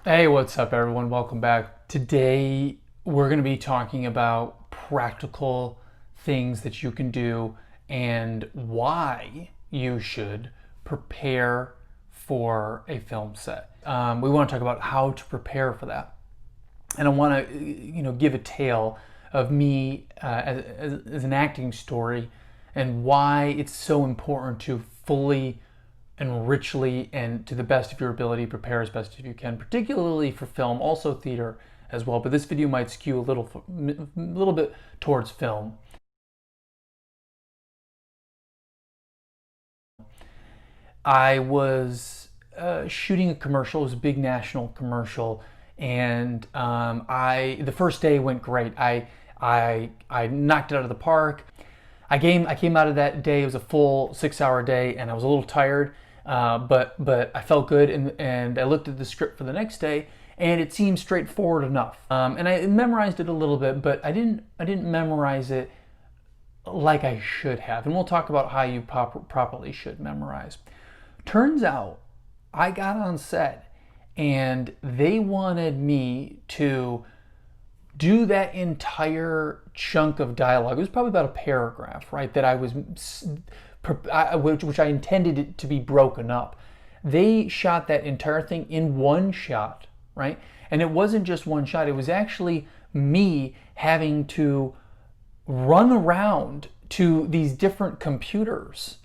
Hey, what's up, everyone? Welcome back. Today, we're going to be talking about practical things that you can do and why you should prepare for a film set. We want to talk about how to prepare for that, and I want to, give a tale of me as an acting story and why it's so important to fully and richly and to the best of your ability prepare as best as you can, particularly for film, also theater as well. But this video might skew a little bit towards film. I was shooting a commercial. It was a big national commercial, and the first day went great. I knocked it out of the park. I came out of that day. It was a full 6-hour day, and I was a little tired, but I felt good. And I looked at the script for the next day, and it seemed straightforward enough. And I memorized it a little bit, but I didn't memorize it like I should have. And we'll talk about how you properly should memorize. Turns out, I got on set, and they wanted me to do that entire chunk of dialogue. It was probably about a paragraph, right? That which I intended it to be broken up. They shot that entire thing in one shot, right? And it wasn't just one shot. It was actually me having to run around to these different computers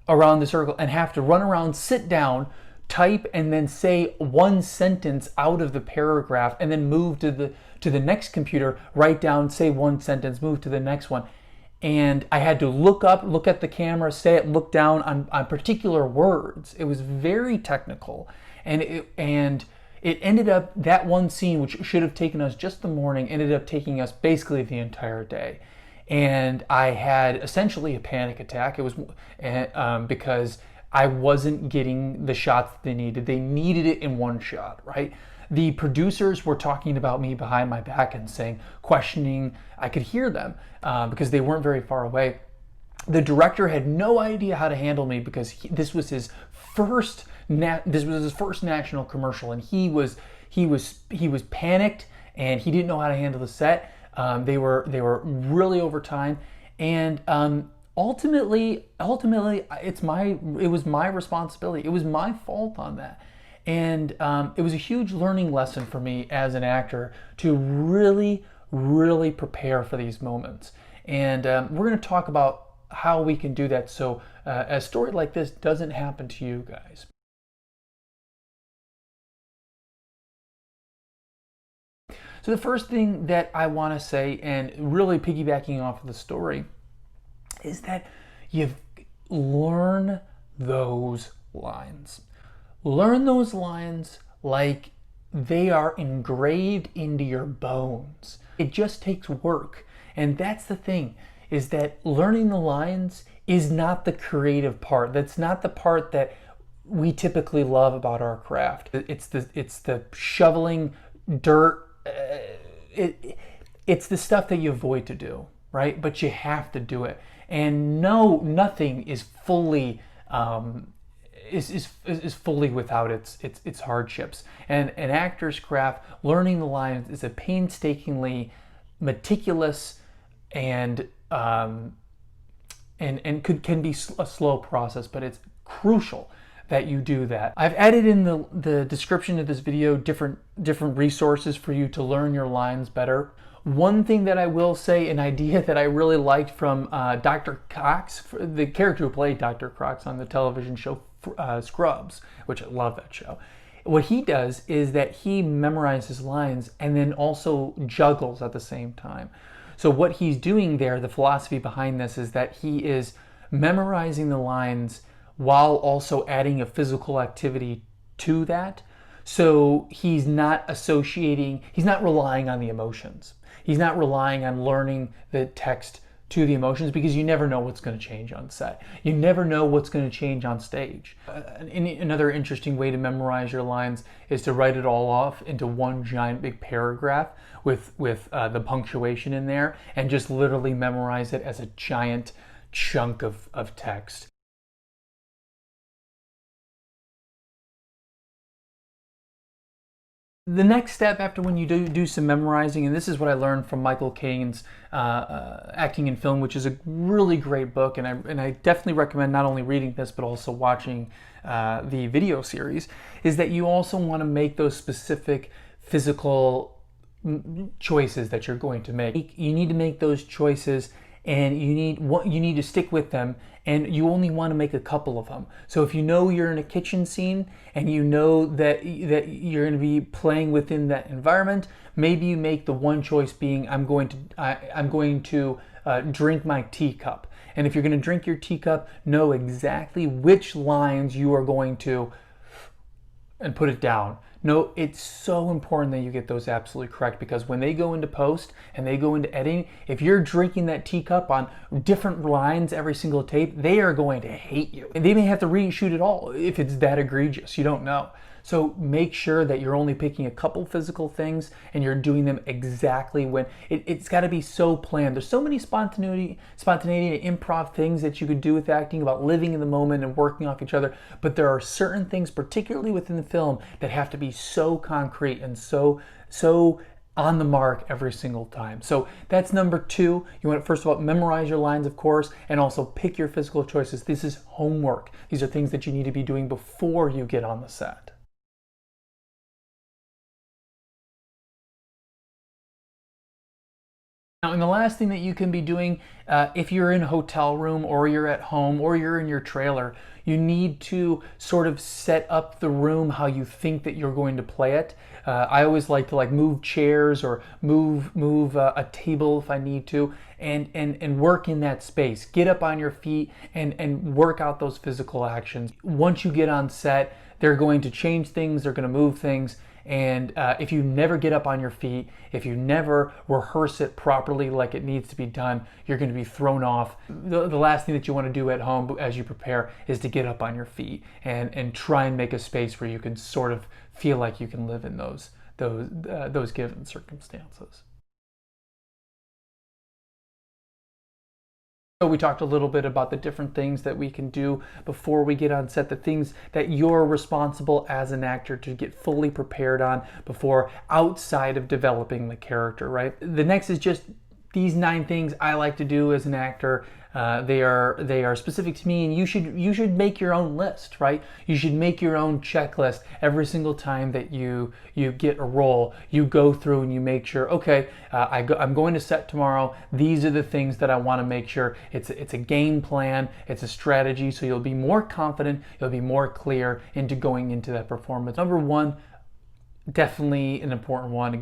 around the circle and have to run around, sit down, type, and then say one sentence out of the paragraph, and then move to the next computer, write down, say one sentence, move to the next one. And I had to look up, look at the camera, say it, look down on particular words. It was very technical, and it ended up, that one scene, which should have taken us just the morning, ended up taking us basically the entire day. And I had essentially a panic attack. It was because I wasn't getting the shots that they needed. They needed it in one shot, right? The producers were talking about me behind my back and questioning. I could hear them because they weren't very far away. The director had no idea how to handle me because this was his first national commercial, and he was panicked, and he didn't know how to handle the set. They were really over time, and ultimately, it was my responsibility. It was my fault on that, and it was a huge learning lesson for me as an actor to really, really prepare for these moments. And we're going to talk about how we can do that so a story like this doesn't happen to you guys. So the first thing that I want to say, and really piggybacking off of the story, is that you learn those lines. Learn those lines like they are engraved into your bones. It just takes work. And that's the thing, is that learning the lines is not the creative part. That's not the part that we typically love about our craft. It's the shoveling dirt. It's the stuff that you avoid to do, right? But you have to do it. And no, nothing is fully is fully without its hardships. And an actor's craft, learning the lines, is a painstakingly meticulous and can be a slow process, but it's crucial that you do that. I've added in the description of this video different resources for you to learn your lines better. One thing that I will say, an idea that I really liked from Dr. Cox, the character who played Dr. Cox on the television show Scrubs, which I love that show. What he does is that he memorizes lines and then also juggles at the same time. So what he's doing there, the philosophy behind this, is that he is memorizing the lines while also adding a physical activity to that. So he's not relying on the emotions. He's not relying on learning the text to the emotions, because you never know what's going to change on set. You never know what's going to change on stage. Another interesting way to memorize your lines is to write it all off into one giant big paragraph with the punctuation in there, and just literally memorize it as a giant chunk of text. The next step after when you do some memorizing, and this is what I learned from Michael Caine's Acting in Film, which is a really great book, and I definitely recommend not only reading this but also watching the video series, is that you also want to make those specific physical choices that you're going to make. You need to make those choices, and you need to stick with them, and you only want to make a couple of them. So if you know you're in a kitchen scene and you know that you're going to be playing within that environment, maybe you make the one choice being I'm going to drink my teacup. And if you're going to drink your teacup, know exactly which lines you are going to and put it down. No, it's so important that you get those absolutely correct, because when they go into post and they go into editing, if you're drinking that teacup on different lines every single tape, they are going to hate you. And they may have to reshoot it all if it's that egregious. You don't know. So make sure that you're only picking a couple physical things and you're doing them exactly when it's got to be so planned. There's so many spontaneity and improv things that you could do with acting, about living in the moment and working off each other. But there are certain things, particularly within the film, that have to be so concrete and so on the mark every single time. So that's number 2. You want to, first of all, memorize your lines, of course, and also pick your physical choices. This is homework. These are things that you need to be doing before you get on the set. Now, and the last thing that you can be doing, if you're in a hotel room or you're at home or you're in your trailer, you need to sort of set up the room how you think that you're going to play it. I always like to move chairs or move a table if I need to, and work in that space. Get up on your feet and work out those physical actions. Once you get on set, they're going to change things, they're going to move things. And if you never get up on your feet, if you never rehearse it properly like it needs to be done, you're going to be thrown off. The last thing that you want to do at home as you prepare is to get up on your feet and try and make a space where you can sort of feel like you can live in those given circumstances. So we talked a little bit about the different things that we can do before we get on set, the things that you're responsible as an actor to get fully prepared on before, outside of developing the character, right? The next is just these 9 things I like to do as an actor. They are specific to me, and you should make your own list, right? You should make your own checklist every single time that you get a role. You go through and you make sure, okay, I'm going to set tomorrow. These are the things that I want to make sure. It's a game plan. It's a strategy, so you'll be more confident. You'll be more clear into going into that performance. Number 1, definitely an important one,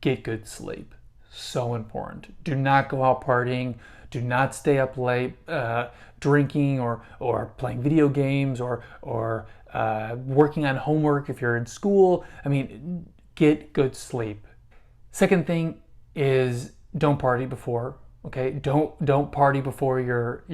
get good sleep. So important. Do not go out partying. Do not stay up late drinking or playing video games or working on homework if you're in school. I mean, get good sleep. Second thing is don't party before. Okay, don't party before you're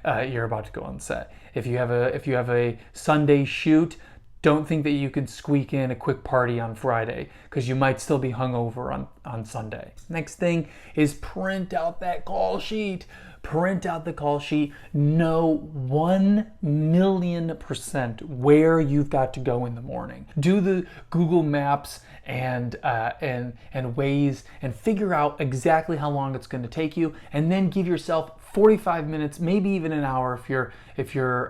about to go on set. If you have a Sunday shoot, don't think that you can squeak in a quick party on Friday, because you might still be hungover on Sunday. Next thing is print out that call sheet. Print out the call sheet. Know 1,000,000% where you've got to go in the morning. Do the Google Maps and Waze and figure out exactly how long it's going to take you, and then give yourself 45 minutes, maybe even an hour if you're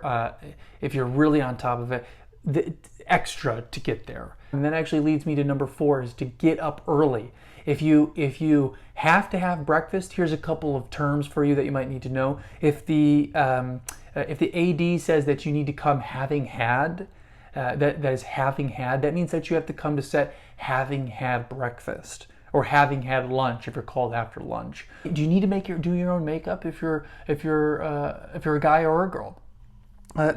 really on top of it, the extra to get there. And that actually leads me to number 4, is to get up early. If you have to have breakfast, here's a couple of terms for you that you might need to know. If the AD says that you need to come having had, that is having had, that means that you have to come to set having had breakfast, or having had lunch if you're called after lunch. Do you need to do your own makeup if you're a guy or a girl?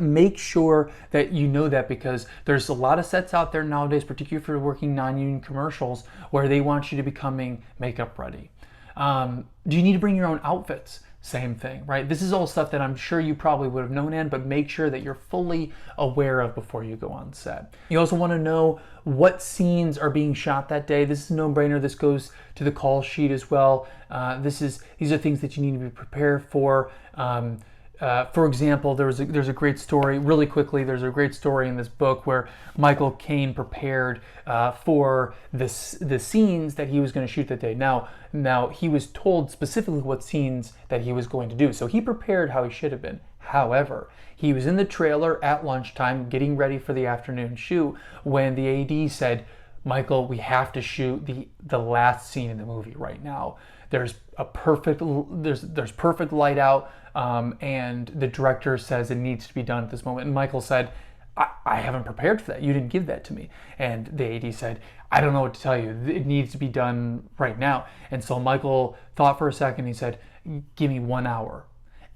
Make sure that you know that, because there's a lot of sets out there nowadays, particularly if you're working non-union commercials, where they want you to be coming makeup ready. Do you need to bring your own outfits? Same thing, right? This is all stuff that I'm sure you probably would have known, but make sure that you're fully aware of before you go on set. You also want to know what scenes are being shot that day. This is a no-brainer. This goes to the call sheet as well. These are things that you need to be prepared for. For example, there's a great story, really quickly, there's a great story in this book where Michael Caine prepared for the scenes that he was going to shoot that day. Now, he was told specifically what scenes that he was going to do, so he prepared how he should have been. However, he was in the trailer at lunchtime getting ready for the afternoon shoot when the AD said, Michael, we have to shoot the last scene in the movie right now. There's perfect light out, and the director says it needs to be done at this moment. And Michael said, I haven't prepared for that. You didn't give that to me. And the AD said, I don't know what to tell you. It needs to be done right now. And so Michael thought for a second. He said, give me 1 hour.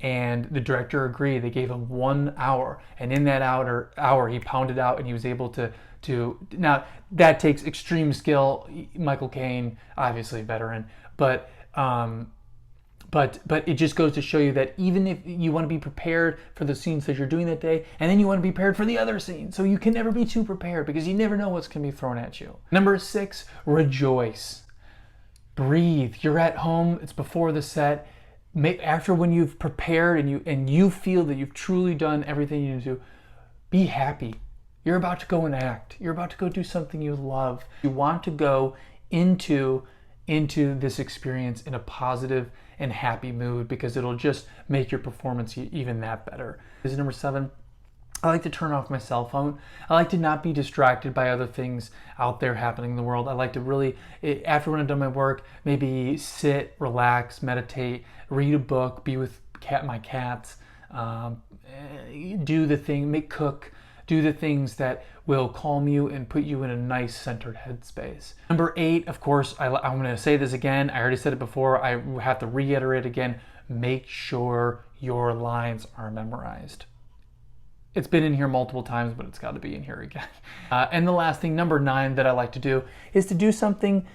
And the director agreed. They gave him 1 hour. And in that hour, he pounded out and he was able to now that takes extreme skill. Michael Caine, obviously a veteran, but it just goes to show you that even if you want to be prepared for the scenes that you're doing that day, and then you want to be prepared for the other scenes, so you can never be too prepared because you never know what's going to be thrown at you. Number 6, rejoice. Breathe. You're at home. It's before the set. After when you've prepared and you feel that you've truly done everything you need to do, be happy. You're about to go and act. You're about to go do something you love. You want to go into this experience in a positive and happy mood because it'll just make your performance even that better. This is number 7. I like to turn off my cell phone. I like to not be distracted by other things out there happening in the world. I like to really, after when I've done my work, maybe sit, relax, meditate, read a book, be with my cats, do the things that will calm you and put you in a nice centered headspace. Number 8, of course, I'm going to say this again. I already said it before. I have to reiterate again. Make sure your lines are memorized. It's been in here multiple times, but it's got to be in here again. And the last thing, number 9, that I like to do is to do something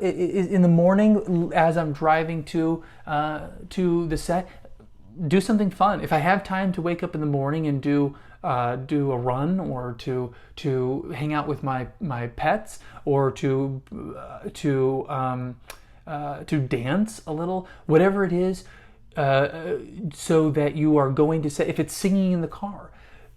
in the morning as I'm driving to the set. Do something fun. If I have time to wake up in the morning and do a run, or to hang out with my pets, or to dance a little, whatever it is, so that you are going to say, if it's singing in the car,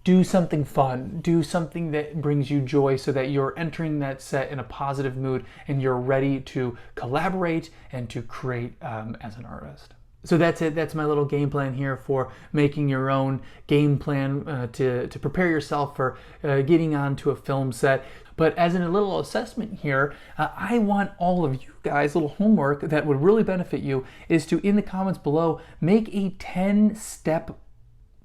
do something fun, do something that brings you joy so that you're entering that set in a positive mood and you're ready to collaborate and to create as an artist. So that's it. That's my little game plan here for making your own game plan to prepare yourself for getting onto a film set. But as in a little assessment here, I want all of you guys, little homework that would really benefit you is to, in the comments below, make a 10-step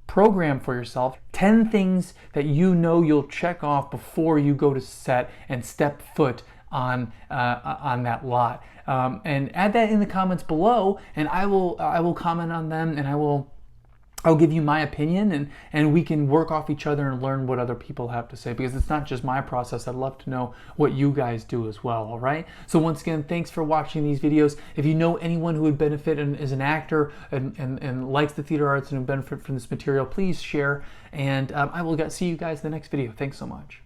program for yourself. 10 things that you know you'll check off before you go to set and step foot on that lot. And add that in the comments below, and I will comment on them, and I'll give you my opinion, and we can work off each other and learn what other people have to say, because it's not just my process. I'd love to know what you guys do as well. All right, so once again, thanks for watching these videos. If you know anyone who would benefit and is an actor and likes the theater arts and would benefit from this material, please share, and I will see you guys in the next video. Thanks so much.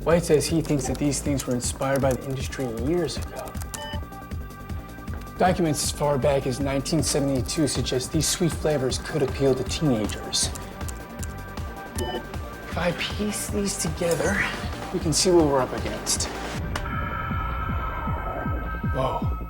White says he thinks that these things were inspired by the industry years ago. Documents as far back as 1972 suggest these sweet flavors could appeal to teenagers. If I piece these together, we can see what we're up against. Whoa.